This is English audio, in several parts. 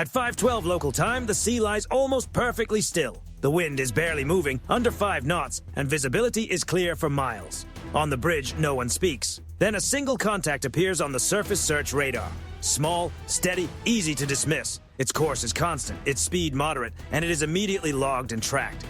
At 5:12 local time, the sea lies almost perfectly still. The wind is barely moving, under 5 knots, and visibility is clear for miles. On the bridge, no one speaks. Then a single contact appears on the surface search radar. Small, steady, easy to dismiss. Its course is constant, its speed moderate, and it is immediately logged and tracked.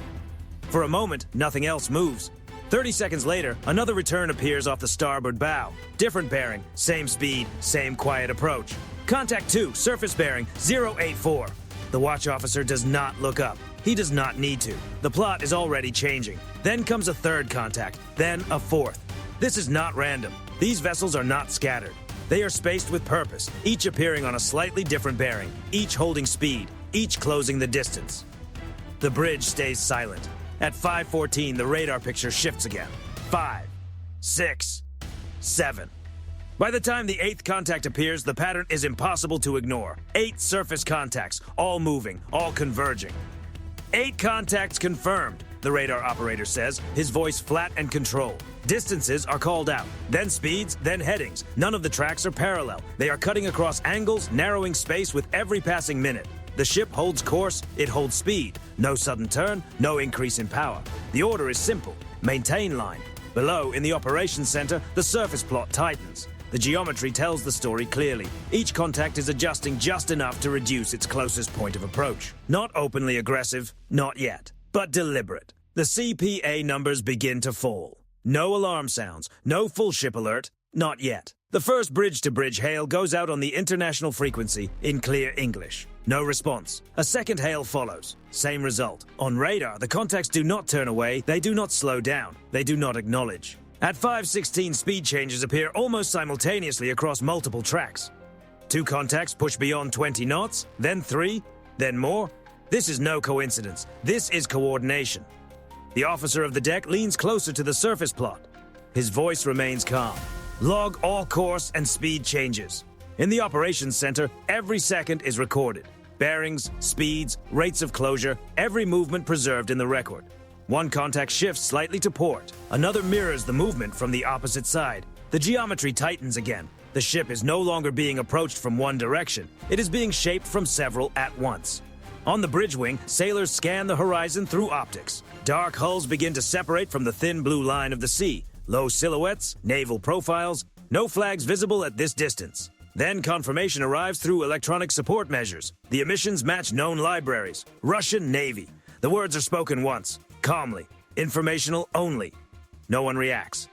For a moment, nothing else moves. 30 seconds later, another return appears off the starboard bow. Different bearing, same speed, same quiet approach. Contact 2, surface bearing 084. The watch officer does not look up. He does not need to. The plot is already changing. Then comes a third contact, then a fourth. This is not random. These vessels are not scattered. They are spaced with purpose, each appearing on a slightly different bearing, each holding speed, each closing the distance. The bridge stays silent. At 5:14, the radar picture shifts again. 5, 6, 7. By the time the 8th contact appears, the pattern is impossible to ignore. 8 surface contacts, all moving, all converging. 8 contacts confirmed, the radar operator says, his voice flat and controlled. Distances are called out, then speeds, then headings. None of the tracks are parallel. They are cutting across angles, narrowing space with every passing minute. The ship holds course, it holds speed. No sudden turn, no increase in power. The order is simple. Maintain line. Below, in the operations center, the surface plot tightens. The geometry tells the story clearly. Each contact is adjusting just enough to reduce its closest point of approach. Not openly aggressive, not yet, but deliberate. The CPA numbers begin to fall. No alarm sounds, no full ship alert, not yet. The first bridge-to-bridge hail goes out on the international frequency in clear English. No response. A second hail follows. Same result. On radar, the contacts do not turn away, they do not slow down, they do not acknowledge. At 5:16, speed changes appear almost simultaneously across multiple tracks. 2 contacts push beyond 20 knots, then 3, then more. This is no coincidence. This is coordination. The officer of the deck leans closer to the surface plot. His voice remains calm. Log all course and speed changes. In the operations center, every second is recorded. Bearings, speeds, rates of closure, every movement preserved in the record. One contact shifts slightly to port. Another mirrors the movement from the opposite side. The geometry tightens again. The ship is no longer being approached from one direction. It is being shaped from several at once. On the bridge wing, sailors scan the horizon through optics. Dark hulls begin to separate from the thin blue line of the sea. Low silhouettes, naval profiles, no flags visible at this distance. Then confirmation arrives through electronic support measures. The emissions match known libraries. Russian Navy. The words are spoken once. Calmly. Informational only. No one reacts.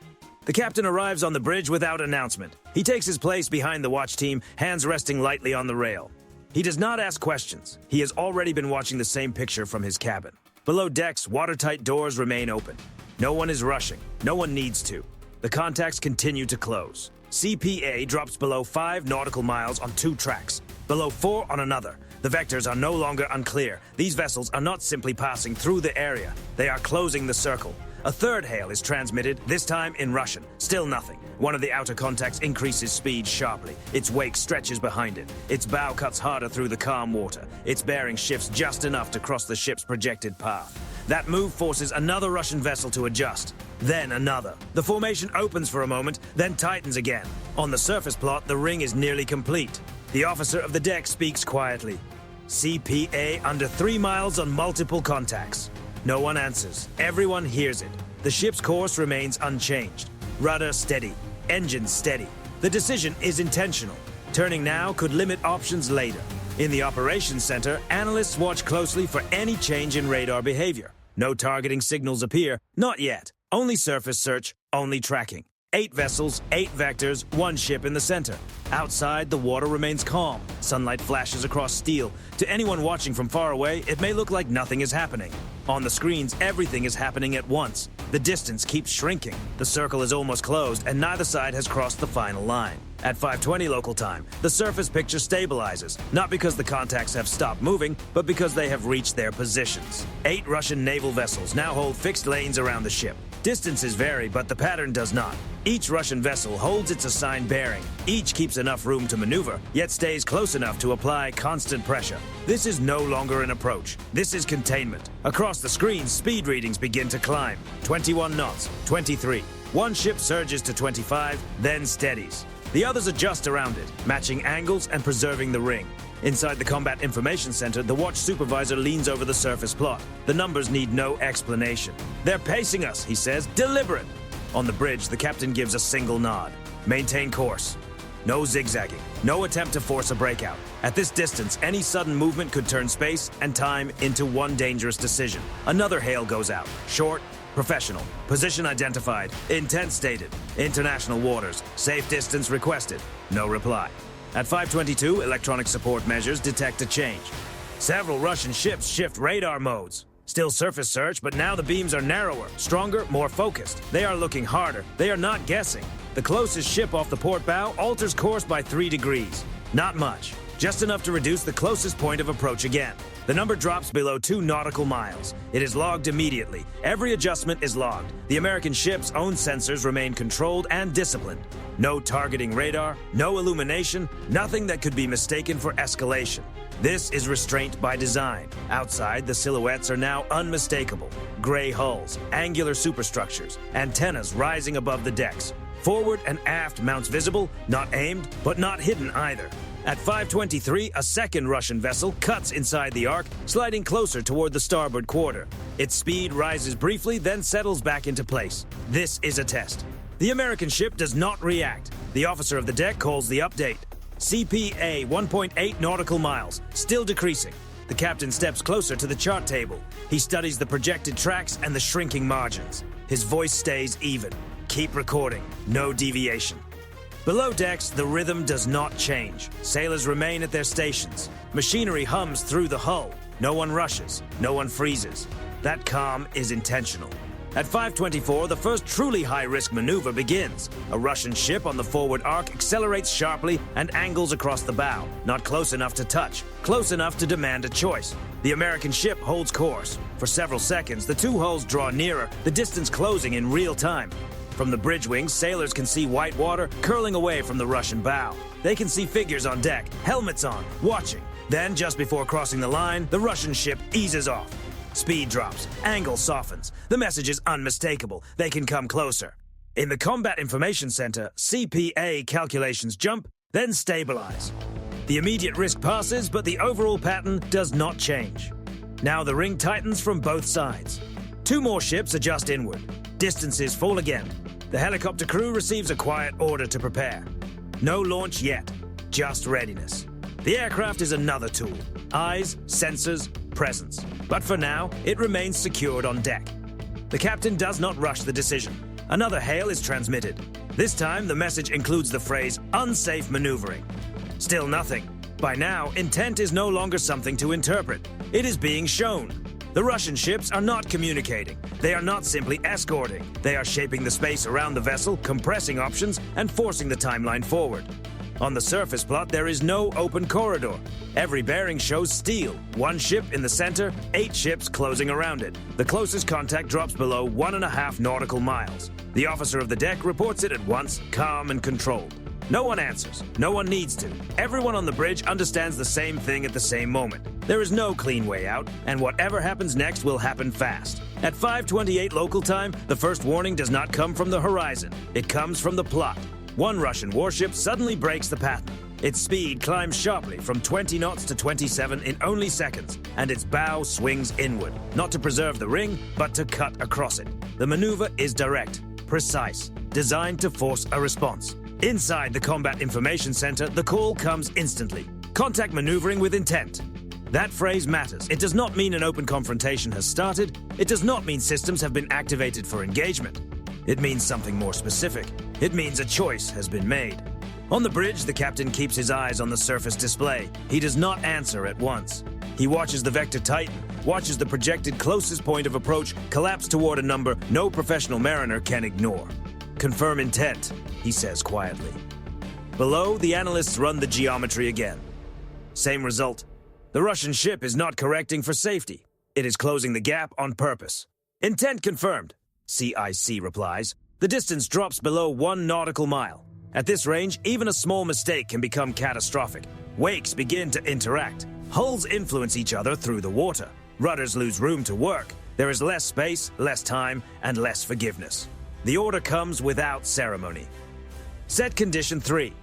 The captain arrives on the bridge without announcement. He takes his place behind the watch team, hands resting lightly on the rail. He does not ask questions. He has already been watching the same picture from his cabin. Below decks, watertight doors remain open. No one is rushing. No one needs to. The contacts continue to close. CPA drops below 5 nautical miles on 2 tracks. Below 4 on another. The vectors are no longer unclear. These vessels are not simply passing through the area. They are closing the circle. A third hail is transmitted, this time in Russian. Still nothing. One of the outer contacts increases speed sharply. Its wake stretches behind it. Its bow cuts harder through the calm water. Its bearing shifts just enough to cross the ship's projected path. That move forces another Russian vessel to adjust. Then another. The formation opens for a moment, then tightens again. On the surface plot, the ring is nearly complete. The officer of the deck speaks quietly. CPA under 3 miles on multiple contacts. No one answers. Everyone hears it. The ship's course remains unchanged. Rudder steady. Engines steady. The decision is intentional. Turning now could limit options later. In the operations center, analysts watch closely for any change in radar behavior. No targeting signals appear. Not yet. Only surface search, only tracking. 8 vessels, 8 vectors, 1 ship in the center. Outside, the water remains calm. Sunlight flashes across steel. To anyone watching from far away, it may look like nothing is happening. On the screens, everything is happening at once. The distance keeps shrinking. The circle is almost closed, and neither side has crossed the final line. At 5:20 local time, the surface picture stabilizes, not because the contacts have stopped moving, but because they have reached their positions. 8 Russian naval vessels now hold fixed lanes around the ship. Distances vary, but the pattern does not. Each Russian vessel holds its assigned bearing. Each keeps enough room to maneuver, yet stays close enough to apply constant pressure. This is no longer an approach. This is containment. Across the screen, speed readings begin to climb. 21 knots, 23. One ship surges to 25, then steadies. The others adjust around it, matching angles and preserving the ring. Inside the Combat Information Center, the watch supervisor leans over the surface plot. The numbers need no explanation. "They're pacing us," he says, "deliberate." On the bridge, the captain gives a single nod. "Maintain course." No zigzagging, no attempt to force a breakout. At this distance, any sudden movement could turn space and time into one dangerous decision. Another hail goes out. Short, professional, position identified, intent stated, international waters, safe distance requested. No reply. At 5:22, electronic support measures detect a change. Several Russian ships shift radar modes. Still surface search, but now the beams are narrower, stronger, more focused. They are looking harder. They are not guessing. The closest ship off the port bow alters course by 3 degrees. Not much, just enough to reduce the closest point of approach again. The number drops below 2 nautical miles. It is logged immediately. Every adjustment is logged. The American ship's own sensors remain controlled and disciplined. No targeting radar, no illumination, nothing that could be mistaken for escalation. This is restraint by design. Outside, the silhouettes are now unmistakable. Gray hulls, angular superstructures, antennas rising above the decks. Forward and aft mounts visible, not aimed, but not hidden either. At 5:23, a second Russian vessel cuts inside the arc, sliding closer toward the starboard quarter. Its speed rises briefly, then settles back into place. This is a test. The American ship does not react. The officer of the deck calls the update. CPA 1.8 nautical miles, still decreasing. The captain steps closer to the chart table. He studies the projected tracks and the shrinking margins. His voice stays even. Keep recording. No deviation. Below decks, the rhythm does not change. Sailors remain at their stations. Machinery hums through the hull. No one rushes. No one freezes. That calm is intentional. At 5:24, the first truly high-risk maneuver begins. A Russian ship on the forward arc accelerates sharply and angles across the bow. Not close enough to touch, close enough to demand a choice. The American ship holds course. For several seconds, the two hulls draw nearer, the distance closing in real time. From the bridge wings, sailors can see white water curling away from the Russian bow. They can see figures on deck, helmets on, watching. Then, just before crossing the line, the Russian ship eases off. Speed drops, angle softens. The message is unmistakable. They can come closer. In the Combat Information Center, CPA calculations jump, then stabilize. The immediate risk passes, but the overall pattern does not change. Now the ring tightens from both sides. 2 more ships adjust inward. Distances fall again. The helicopter crew receives a quiet order to prepare. No launch yet, just readiness. The aircraft is another tool. Eyes, sensors, presence. But for now, it remains secured on deck. The captain does not rush the decision. Another hail is transmitted. This time, the message includes the phrase, "unsafe maneuvering." Still nothing. By now, intent is no longer something to interpret. It is being shown. The Russian ships are not communicating. They are not simply escorting. They are shaping the space around the vessel, compressing options, and forcing the timeline forward. On the surface plot, there is no open corridor. Every bearing shows steel. 1 ship in the center, 8 ships closing around it. The closest contact drops below 1.5 nautical miles. The officer of the deck reports it at once, calm and controlled. No one answers. No one needs to. Everyone on the bridge understands the same thing at the same moment. There is no clean way out, and whatever happens next will happen fast. At 5:28 local time, the first warning does not come from the horizon. It comes from the plot. 1 Russian warship suddenly breaks the pattern. Its speed climbs sharply from 20 knots to 27 in only seconds, and its bow swings inward, not to preserve the ring, but to cut across it. The maneuver is direct, precise, designed to force a response. Inside the Combat Information Center, the call comes instantly. Contact maneuvering with intent. That phrase matters. It does not mean an open confrontation has started. It does not mean systems have been activated for engagement. It means something more specific. It means a choice has been made. On the bridge, the captain keeps his eyes on the surface display. He does not answer at once. He watches the vector tighten, watches the projected closest point of approach collapse toward a number no professional mariner can ignore. "Confirm intent," he says quietly. Below, the analysts run the geometry again. Same result. The Russian ship is not correcting for safety. It is closing the gap on purpose. "Intent confirmed," CIC replies. The distance drops below 1 nautical mile. At this range, even a small mistake can become catastrophic. Wakes begin to interact. Hulls influence each other through the water. Rudders lose room to work. There is less space, less time, and less forgiveness. The order comes without ceremony. Set condition 3.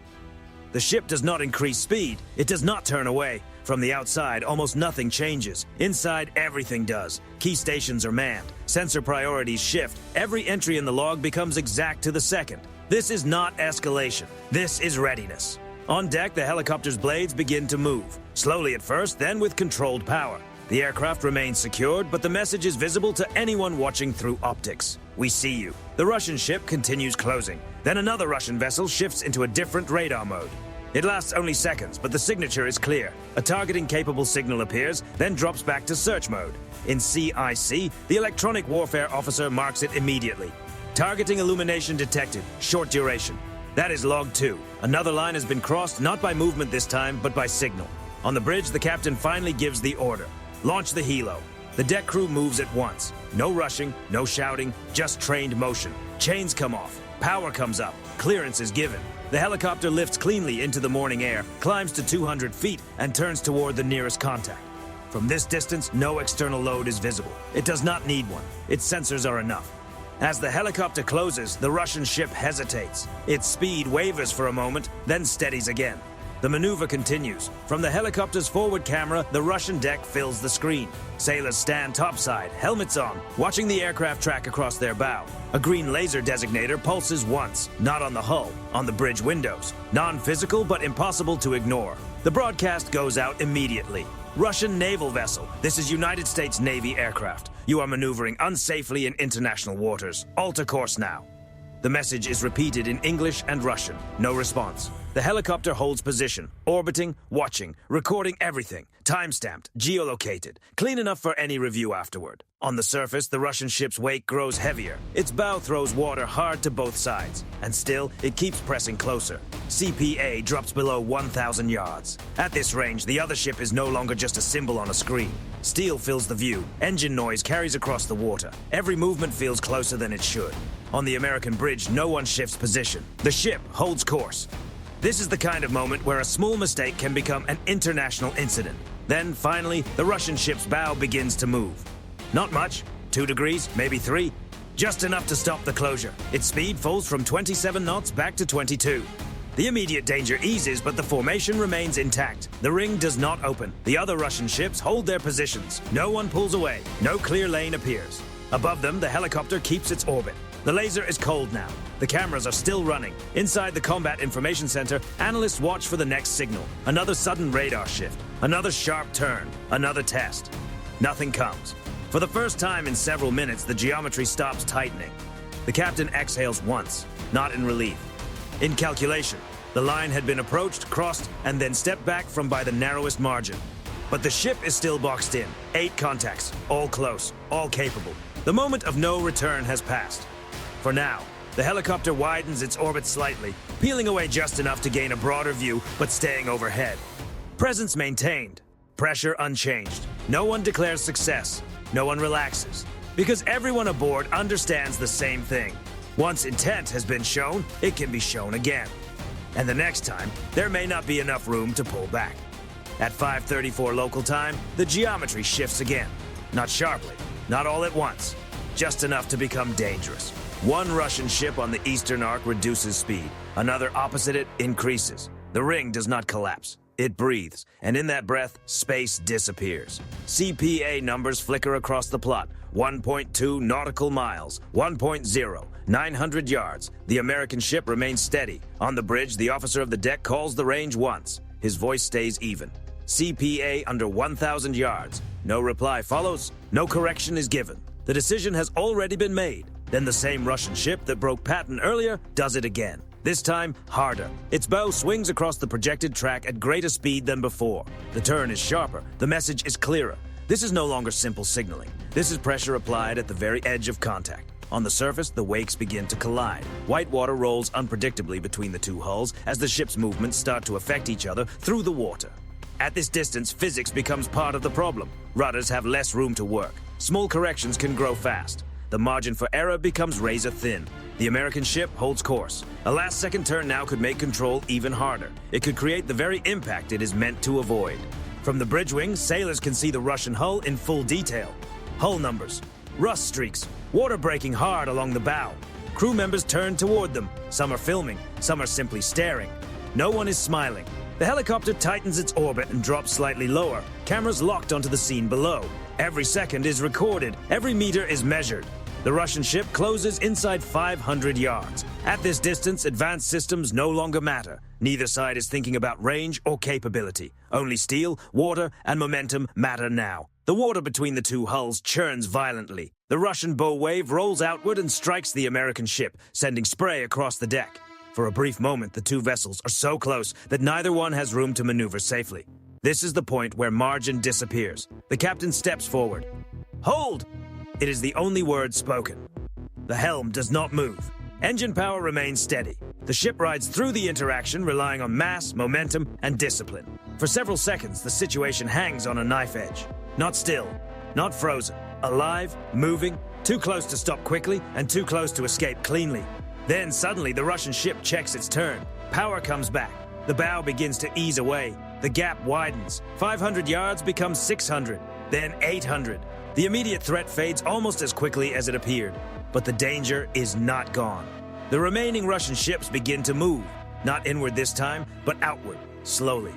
The ship does not increase speed. It does not turn away. From the outside, almost nothing changes. Inside, everything does. Key stations are manned. Sensor priorities shift. Every entry in the log becomes exact to the second. This is not escalation. This is readiness. On deck, the helicopter's blades begin to move. Slowly at first, then with controlled power. The aircraft remains secured, but the message is visible to anyone watching through optics. We see you. The Russian ship continues closing. Then another Russian vessel shifts into a different radar mode. It lasts only seconds, but the signature is clear. A targeting-capable signal appears, then drops back to search mode. In CIC, the electronic warfare officer marks it immediately. Targeting illumination detected. Short duration. That is log 2. Another line has been crossed, not by movement this time, but by signal. On the bridge, the captain finally gives the order. Launch the helo. The deck crew moves at once. No rushing, no shouting, just trained motion. Chains come off. Power comes up. Clearance is given. The helicopter lifts cleanly into the morning air, climbs to 200 feet, and turns toward the nearest contact. From this distance, no external load is visible. It does not need one. Its sensors are enough. As the helicopter closes, the Russian ship hesitates. Its speed wavers for a moment, then steadies again. The maneuver continues. From the helicopter's forward camera, the Russian deck fills the screen. Sailors stand topside, helmets on, watching the aircraft track across their bow. A green laser designator pulses once, not on the hull, on the bridge windows. Non-physical, but impossible to ignore. The broadcast goes out immediately. Russian naval vessel. This is United States Navy aircraft. You are maneuvering unsafely in international waters. Alter course now. The message is repeated in English and Russian. No response. The helicopter holds position, orbiting, watching, recording everything. Time-stamped, geolocated, clean enough for any review afterward. On the surface, the Russian ship's wake grows heavier. Its bow throws water hard to both sides. And still, it keeps pressing closer. CPA drops below 1,000 yards. At this range, the other ship is no longer just a symbol on a screen. Steel fills the view. Engine noise carries across the water. Every movement feels closer than it should. On the American bridge, no one shifts position. The ship holds course. This is the kind of moment where a small mistake can become an international incident. Then, finally, the Russian ship's bow begins to move. Not much. 2 degrees, maybe 3. Just enough to stop the closure. Its speed falls from 27 knots back to 22. The immediate danger eases, but the formation remains intact. The ring does not open. The other Russian ships hold their positions. No one pulls away. No clear lane appears. Above them, the helicopter keeps its orbit. The laser is cold now. The cameras are still running. Inside the Combat Information Center, analysts watch for the next signal. Another sudden radar shift. Another sharp turn. Another test. Nothing comes. For the first time in several minutes, the geometry stops tightening. The captain exhales once, not in relief. In calculation, the line had been approached, crossed, and then stepped back from by the narrowest margin. But the ship is still boxed in. 8 contacts, all close, all capable. The moment of no return has passed. For now, the helicopter widens its orbit slightly, peeling away just enough to gain a broader view, but staying overhead. Presence maintained. Pressure unchanged. No one declares success. No one relaxes. Because everyone aboard understands the same thing. Once intent has been shown, it can be shown again. And the next time, there may not be enough room to pull back. At 5:34 local time, the geometry shifts again. Not sharply, not all at once. Just enough to become dangerous. One Russian ship on the eastern arc reduces speed. Another opposite it increases. The ring does not collapse. It breathes, and in that breath, space disappears. CPA numbers flicker across the plot. 1.2 nautical miles, 1.0, 900 yards. The American ship remains steady. On the bridge, the officer of the deck calls the range once. His voice stays even. CPA under 1,000 yards. No reply follows. No correction is given. The decision has already been made. Then the same Russian ship that broke Patton earlier does it again. This time, harder. Its bow swings across the projected track at greater speed than before. The turn is sharper. The message is clearer. This is no longer simple signaling. This is pressure applied at the very edge of contact. On the surface, the wakes begin to collide. White water rolls unpredictably between the two hulls as the ship's movements start to affect each other through the water. At this distance, physics becomes part of the problem. Rudders have less room to work. Small corrections can grow fast. The margin for error becomes razor thin. The American ship holds course. A last-second turn now could make control even harder. It could create the very impact it is meant to avoid. From the bridge wing, sailors can see the Russian hull in full detail. Hull numbers, rust streaks, water breaking hard along the bow. Crew members turn toward them. Some are filming, some are simply staring. no one is smiling. The helicopter tightens its orbit and drops slightly lower, cameras locked onto the scene below. Every second is recorded, every meter is measured. The Russian ship closes inside 500 yards. At this distance, advanced systems no longer matter. Neither side is thinking about range or capability. Only steel, water, and momentum matter now. The water between the two hulls churns violently. The Russian bow wave rolls outward and strikes the American ship, sending spray across the deck. For a brief moment, the two vessels are so close that neither one has room to maneuver safely. This is the point where margin disappears. The captain steps forward. "Hold!" It is the only word spoken. The helm does not move. Engine power remains steady. The ship rides through the interaction, relying on mass, momentum, and discipline. For several seconds, the situation hangs on a knife edge. Not still, not frozen, alive, moving, too close to stop quickly and too close to escape cleanly. Then suddenly the Russian ship checks its turn. Power comes back. The bow begins to ease away. The gap widens. 500 yards becomes 600, then 800. The immediate threat fades almost as quickly as it appeared, but the danger is not gone. The remaining Russian ships begin to move, not inward this time, but outward, slowly,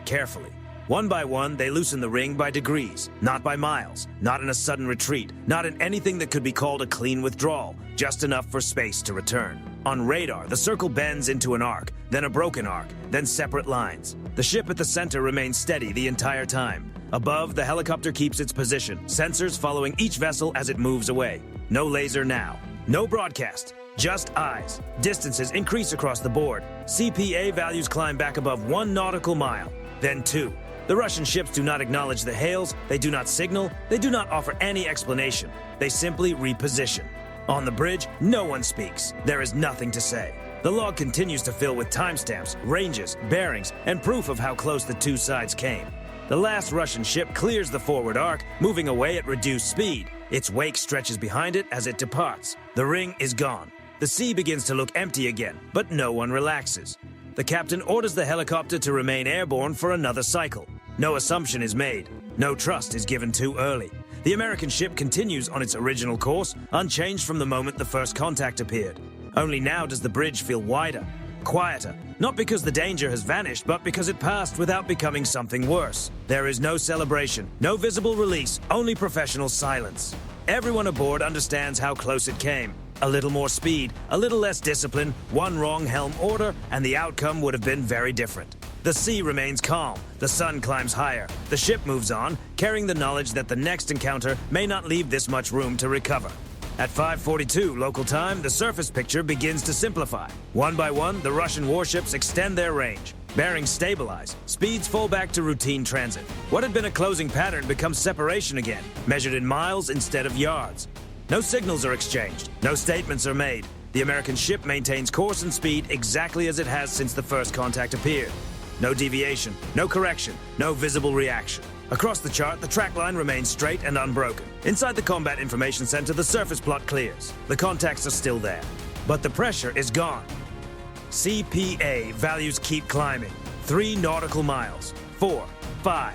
carefully. One by one, they loosen the ring by degrees, not by miles, not in a sudden retreat, not in anything that could be called a clean withdrawal, just enough for space to return. On radar, the circle bends into an arc, then a broken arc, then separate lines. The ship at the center remains steady the entire time. Above, the helicopter keeps its position, sensors following each vessel as it moves away. No laser now. No broadcast. Just eyes. Distances increase across the board. CPA values climb back above 1 nautical mile, then 2. The Russian ships do not acknowledge the hails, they do not signal, they do not offer any explanation. They simply reposition. On the bridge, no one speaks. There is nothing to say. The log continues to fill with timestamps, ranges, bearings, and proof of how close the two sides came. The last Russian ship clears the forward arc, moving away at reduced speed. Its wake stretches behind it as it departs. The ring is gone. The sea begins to look empty again, but no one relaxes. The captain orders the helicopter to remain airborne for another cycle. No assumption is made. No trust is given too early. The American ship continues on its original course, unchanged from the moment the first contact appeared. Only now does the bridge feel wider, quieter, not because the danger has vanished, but because it passed without becoming something worse. There is no celebration, no visible release, only professional silence. Everyone aboard understands how close it came. A little more speed, a little less discipline, one wrong helm order, and the outcome would have been very different. The sea remains calm, the sun climbs higher, the ship moves on, carrying the knowledge that the next encounter may not leave this much room to recover. At 5:42 local time, the surface picture begins to simplify. One by one, the Russian warships extend their range. Bearings stabilize, speeds fall back to routine transit. What had been a closing pattern becomes separation again, measured in miles instead of yards. No signals are exchanged, no statements are made. The American ship maintains course and speed exactly as it has since the first contact appeared. No deviation, no correction, no visible reaction. Across the chart, the track line remains straight and unbroken. Inside the Combat Information Center, the surface plot clears. The contacts are still there, but the pressure is gone. CPA values keep climbing. 3 nautical miles, 4, 5.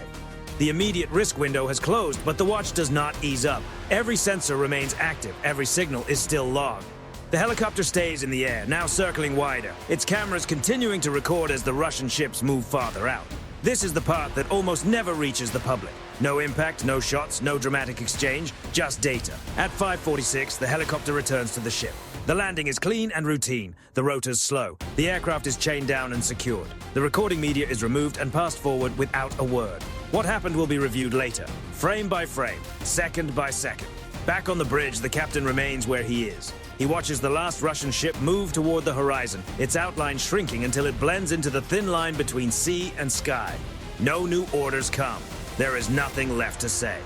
The immediate risk window has closed, but the watch does not ease up. Every sensor remains active, every signal is still logged. The helicopter stays in the air, now circling wider, its cameras continuing to record as the Russian ships move farther out. This is the part that almost never reaches the public. No impact, no shots, no dramatic exchange, just data. At 5:46, the helicopter returns to the ship. The landing is clean and routine, the rotors slow. The aircraft is chained down and secured. The recording media is removed and passed forward without a word. What happened will be reviewed later, frame by frame, second by second. Back on the bridge, the captain remains where he is. He watches the last Russian ship move toward the horizon, its outline shrinking until it blends into the thin line between sea and sky. No new orders come. There is nothing left to say.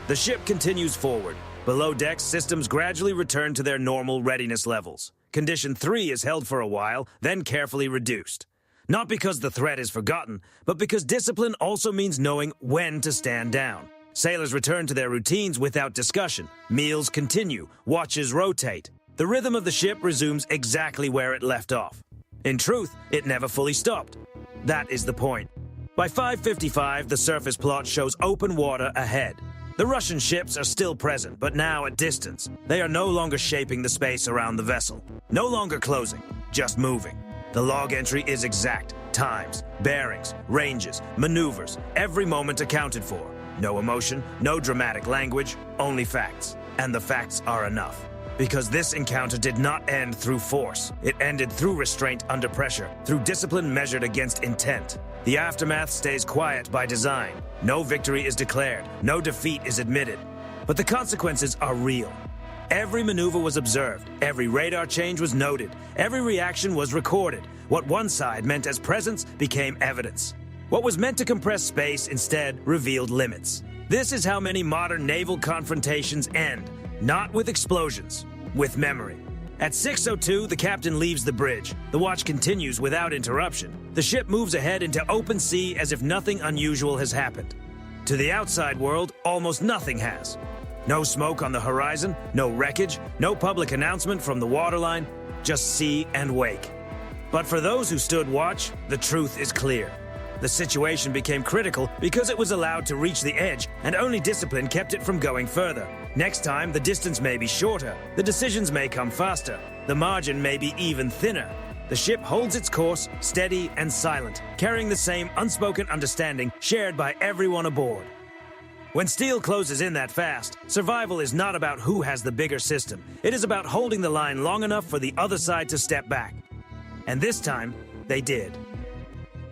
The ship continues forward. Below decks, systems gradually return to their normal readiness levels. Condition 3 is held for a while, then carefully reduced. Not because the threat is forgotten, but because discipline also means knowing when to stand down. Sailors return to their routines without discussion. Meals continue. Watches rotate. The rhythm of the ship resumes exactly where it left off. In truth, it never fully stopped. That is the point. By 5:55, the surface plot shows open water ahead. The Russian ships are still present, but now at distance. They are no longer shaping the space around the vessel. No longer closing, just moving. The log entry is exact. Times, bearings, ranges, maneuvers, every moment accounted for. No emotion, no dramatic language, only facts. And the facts are enough. Because this encounter did not end through force. It ended through restraint under pressure, through discipline measured against intent. The aftermath stays quiet by design. No victory is declared, no defeat is admitted. But the consequences are real. Every maneuver was observed, every radar change was noted, every reaction was recorded. What one side meant as presence became evidence. What was meant to compress space instead revealed limits. This is how many modern naval confrontations end. Not with explosions, with memory. At 6:02, the captain leaves the bridge. The watch continues without interruption. The ship moves ahead into open sea as if nothing unusual has happened. To the outside world, almost nothing has. No smoke on the horizon, no wreckage, no public announcement from the waterline, just sea and wake. But for those who stood watch, the truth is clear. The situation became critical because it was allowed to reach the edge, and only discipline kept it from going further. Next time, the distance may be shorter, the decisions may come faster, the margin may be even thinner. The ship holds its course, steady and silent, carrying the same unspoken understanding shared by everyone aboard. When steel closes in that fast, survival is not about who has the bigger system. It is about holding the line long enough for the other side to step back. And this time, they did.